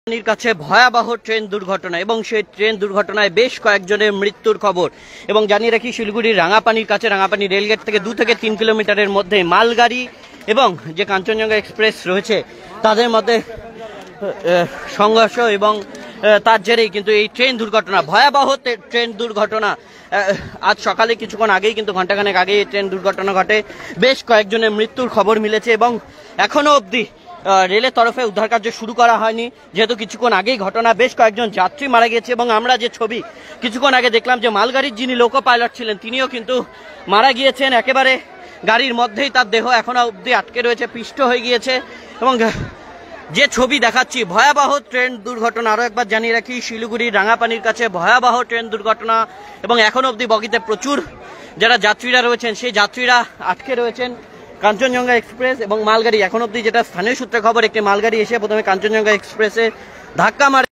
রাঙ্গাপানির কাছে ভয়াবহ ট্রেন দুর্ঘটনা এবং সেই ট্রেন দুর্ঘটনায় বেশ কয়েকজনের মৃত্যুর খবর। এবং জানিয়ে রাখি, শিলিগুড়ির রাঙ্গাপানির কাছে রাঙ্গাপানি রেলগেট থেকে 2 থেকে 3 কিলোমিটারের মধ্যে মালগাড়ি এবং যে কাঞ্চনজঙ্ঘা এক্সপ্রেস রয়েছে তাদের মধ্যে সংঘর্ষ এবং তার জেরেই কিন্তু এই ট্রেন দুর্ঘটনা, ভয়াবহ ট্রেন দুর্ঘটনা। আজ সকালে কিছুক্ষণ আগেই কিন্তু ঘন্টাখানেক আগেই এই ট্রেন দুর্ঘটনা ঘটে, বেশ কয়েকজনের মৃত্যুর খবর মিলেছে এবং এখনো অবধি রেলের তরফে উদ্ধার কার্য শুরু করা হয়নি, যেহেতু কিছুক্ষণ আগেই ঘটনা, বেশ কয়েকজন যাত্রী মারা গেছে। এবং আমরা যে ছবি কিছুক্ষণ আগে দেখলাম যে মালগাড়ির যিনি লোকো পাইলট ছিলেন তিনিও কিন্তু মারা গিয়েছেন, একেবারে গাড়ির মধ্যেই তার দেহ এখনো অবধি আটকে রয়েছে, পিষ্ট হয়ে গিয়েছে। এবং যে ছবি দেখাচ্ছি, ভয়াবহ ট্রেন দুর্ঘটনা। আরও একবার জানিয়ে রাখি, শিলিগুড়ির রাঙ্গাপানির কাছে ভয়াবহ ট্রেন দুর্ঘটনা এবং এখনো অবধি বগিতে প্রচুর যারা যাত্রীরা রয়েছেন সেই যাত্রীরা আটকে রয়েছেন। কাঞ্চনজঙ্ঘা এক্সপ্রেস এবং মালগাড়ি, এখন অবধি যেটা স্থানীয় সূত্রে খবর, একটি মালগাড়ি এসে প্রথমে কাঞ্চনজঙ্ঘা এক্সপ্রেসে ধাক্কা মারে।